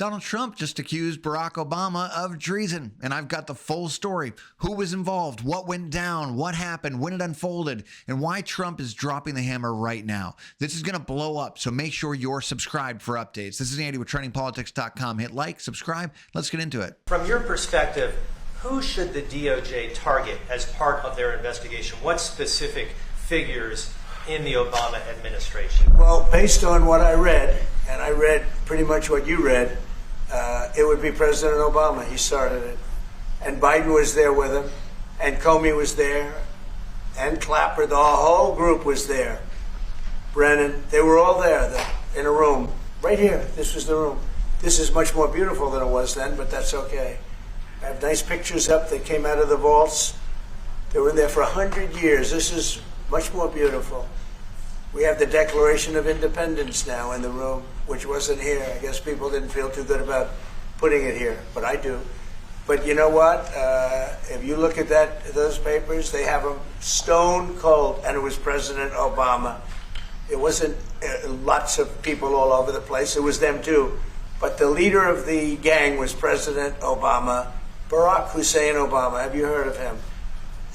Donald Trump just accused Barack Obama of treason, and I've got the full story. Who was involved, what went down, what happened, when it unfolded, and why Trump is dropping the hammer right now. This is going to blow up, so make sure you're subscribed for updates. This is Andy with TrendingPolitics.com. Hit like, subscribe. Let's get into it. From your perspective, who should the DOJ target as part of their investigation? What specific figures in the Obama administration? Well, based on what I read, and I read pretty much what you read, it would be President Obama. He started it. And Biden was there with him, and Comey was there, and Clapper. The whole group was there. Brennan, they were all there in a room. Right here, this was the room. This is much more beautiful than it was then, but that's okay. I have nice pictures up that came out of the vaults. They were in there for 100 years. This is much more beautiful. We have the Declaration of Independence now in the room, which wasn't here. I guess people didn't feel too good about putting it here, but I do. But you know what? If you look at those papers, they have them stone cold, and it was President Obama. It wasn't lots of people all over the place. It was them too. But the leader of the gang was President Obama, Barack Hussein Obama. Have you heard of him?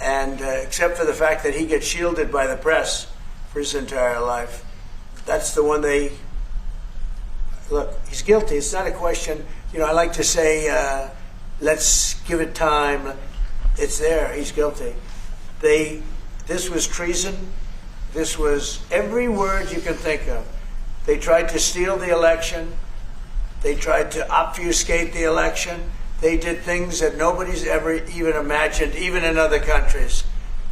And except for the fact that he gets shielded by the press for his entire life, that's the one they look. He's guilty. It's not a question. You know, I like to say, let's give it time. It's there. He's guilty. This was treason. This was every word you can think of. They tried to steal the election. They tried to obfuscate the election. They did things that nobody's ever even imagined, even in other countries.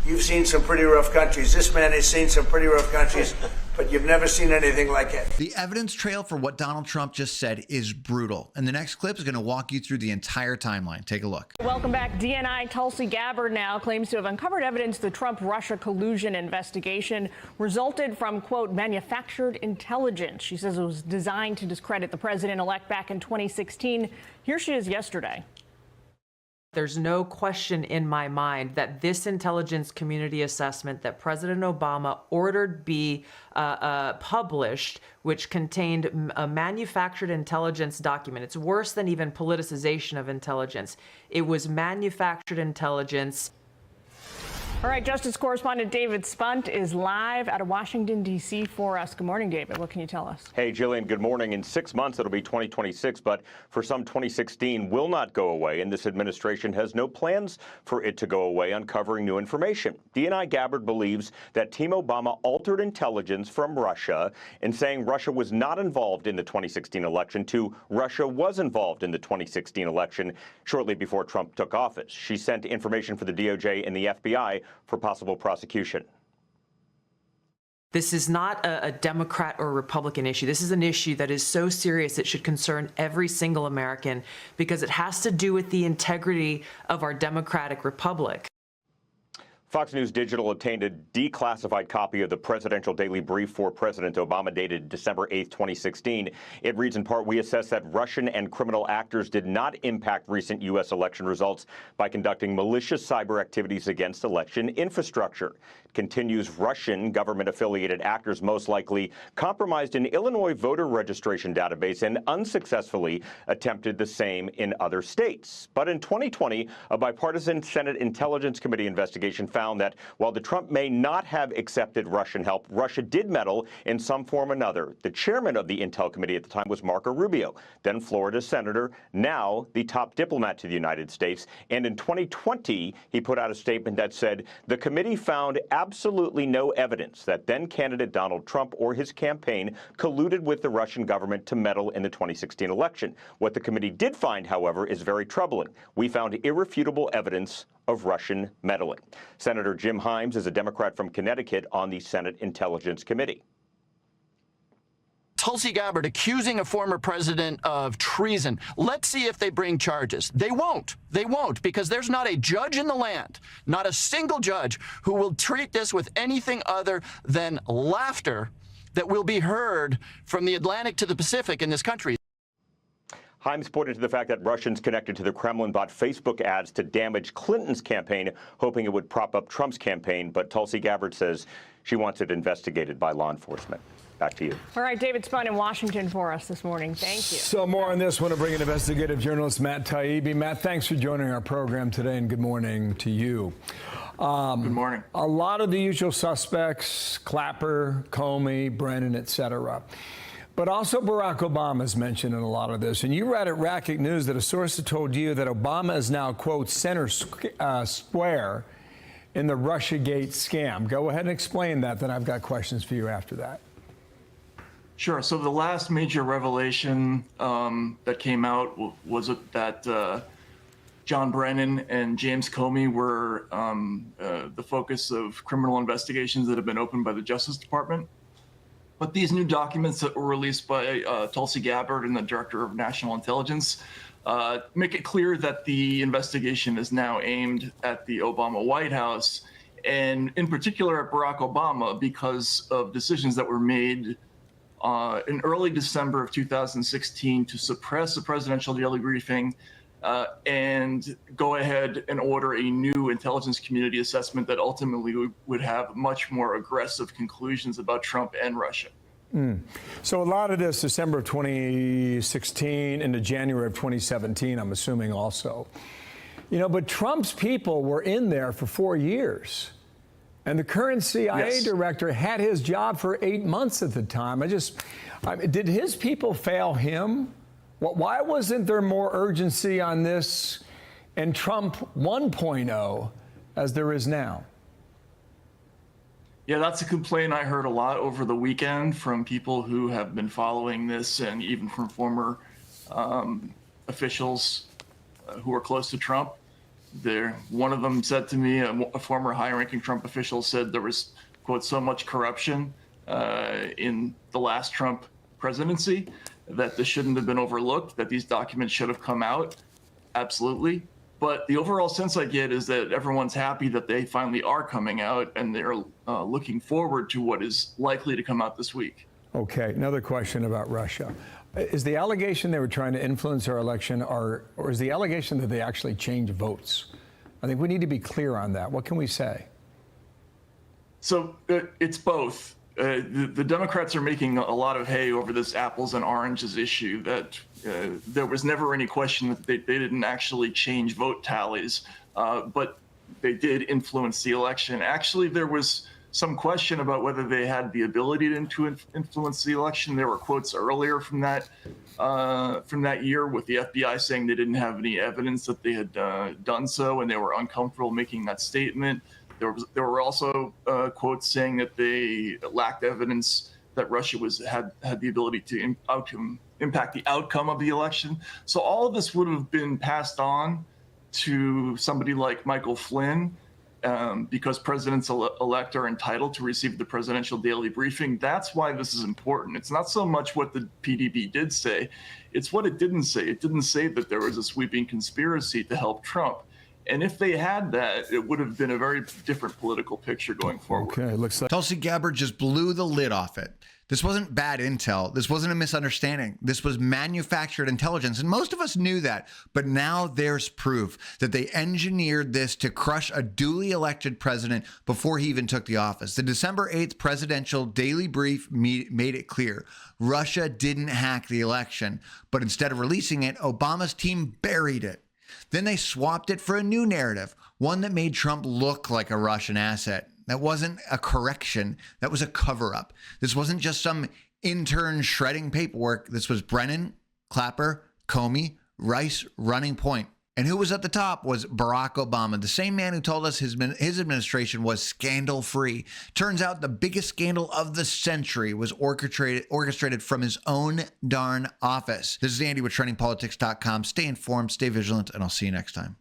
You've seen some pretty rough countries. This man has seen some pretty rough countries, but you've never seen anything like it. The evidence trail for what Donald Trump just said is brutal. And the next clip is going to walk you through the entire timeline. Take a look. Welcome back. DNI Tulsi Gabbard now claims to have uncovered evidence the Trump-Russia collusion investigation resulted from, quote, manufactured intelligence. She says it was designed to discredit the president-elect back in 2016. Here she is yesterday. There's no question in my mind that this intelligence community assessment that President Obama ordered be published, which contained a manufactured intelligence document. It's worse than even politicization of intelligence. It was manufactured intelligence. All right, Justice Correspondent David Spunt is live out of Washington, D.C. for us. Good morning, David. What can you tell us? Hey, Jillian, good morning. In 6 months, it'll be 2026, but for some, 2016 will not go away, and this administration has no plans for it to go away, uncovering new information. DNI Gabbard believes that Team Obama altered intelligence from Russia in saying Russia was not involved in the 2016 election to Russia was involved in the 2016 election shortly before Trump took office. She sent information for the DOJ and the FBI for possible prosecution. This is not a Democrat or Republican issue. This is an issue that is so serious it should concern every single American because it has to do with the integrity of our democratic republic. Fox News Digital obtained a declassified copy of the presidential daily brief for President Obama dated December 8, 2016. It reads in part, we assess that Russian and criminal actors did not impact recent U.S. election results by conducting malicious cyber activities against election infrastructure. Continues, Russian government-affiliated actors most likely compromised an Illinois voter registration database and unsuccessfully attempted the same in other states. But in 2020, a bipartisan Senate Intelligence Committee investigation found that while the Trump may not have accepted Russian help, Russia did meddle in some form or another. The chairman of the Intel Committee at the time was Marco Rubio, then Florida senator, now the top diplomat to the United States. And in 2020, he put out a statement that said, the committee found absolutely no evidence that then-candidate Donald Trump or his campaign colluded with the Russian government to meddle in the 2016 election. What the committee did find, however, is very troubling. We found irrefutable evidence of Russian meddling. Senator Jim Himes is a Democrat from Connecticut on the Senate Intelligence Committee. Tulsi Gabbard accusing a former president of treason. Let's see if they bring charges. They won't. They won't, because there's not a judge in the land, not a single judge, who will treat this with anything other than laughter that will be heard from the Atlantic to the Pacific in this country. Himes pointed to the fact that Russians connected to the Kremlin bought Facebook ads to damage Clinton's campaign, hoping it would prop up Trump's campaign. But Tulsi Gabbard says she wants it investigated by law enforcement. Back to you. All right, David Spun in Washington for us this morning. Thank you. So more on this. Want to bring in investigative journalist Matt Taibbi. Matt, thanks for joining our program today, and good morning to you. Good morning. A lot of the usual suspects: Clapper, Comey, Brennan, etc. But also Barack Obama is mentioned in a lot of this. And you read at Racket News that a source had told you that Obama is now, quote, center square in the Russiagate scam. Go ahead and explain that. Then I've got questions for you after that. Sure. So the last major revelation that came out was that John Brennan and James Comey were the focus of criminal investigations that have been opened by the Justice Department. But these new documents that were released by Tulsi Gabbard and the Director of National Intelligence make it clear that the investigation is now aimed at the Obama White House, and in particular at Barack Obama, because of decisions that were made in early December of 2016 to suppress the presidential daily briefing and go ahead and order a new intelligence community assessment that ultimately would have much more aggressive conclusions about Trump and Russia. So a lot of this December of 2016 into January of 2017, I'm assuming also. You know, but Trump's people were in there for 4 years. And the current CIA director had his job for 8 months at the time. Did his people fail him? Why wasn't there more urgency on this and Trump 1.0 as there is now? Yeah, that's a complaint I heard a lot over the weekend from people who have been following this, and even from former officials who are close to Trump. One of them said to me, a former high-ranking Trump official said there was, quote, so much corruption in the last Trump presidency that this shouldn't have been overlooked, that these documents should have come out. Absolutely. But the overall sense I get is that everyone's happy that they finally are coming out, and they're looking forward to what is likely to come out this week. Okay, another question about Russia. Is the allegation they were trying to influence our election, or is the allegation that they actually changed votes? I think we need to be clear on that. What can we say? So it's both. The Democrats are making a lot of hay over this apples and oranges issue, that there was never any question that they didn't actually change vote tallies, but they did influence the election. Actually, there was some question about whether they had the ability to influence the election. There were quotes earlier from that year with the FBI saying they didn't have any evidence that they had done so, and they were uncomfortable making that statement. There were also quotes saying that they lacked evidence that Russia had the ability to impact the outcome of the election. So all of this would have been passed on to somebody like Michael Flynn, because presidents-elect are entitled to receive the presidential daily briefing. That's why this is important. It's not so much what the PDB did say, it's what it didn't say. It didn't say that there was a sweeping conspiracy to help Trump. And if they had that, it would have been a very different political picture going forward. Okay, looks like Tulsi Gabbard just blew the lid off it. This wasn't bad intel. This wasn't a misunderstanding. This was manufactured intelligence. And most of us knew that. But now there's proof that they engineered this to crush a duly elected president before he even took the office. The December 8th presidential daily brief made it clear. Russia didn't hack the election. But instead of releasing it, Obama's team buried it. Then they swapped it for a new narrative, one that made Trump look like a Russian asset. That wasn't a correction. That was a cover-up. This wasn't just some intern shredding paperwork. This was Brennan, Clapper, Comey, Rice running point. And who was at the top was Barack Obama, the same man who told us his administration was scandal-free. Turns out the biggest scandal of the century was orchestrated from his own darn office. This is Andy with TrendingPolitics.com. Stay informed, stay vigilant, and I'll see you next time.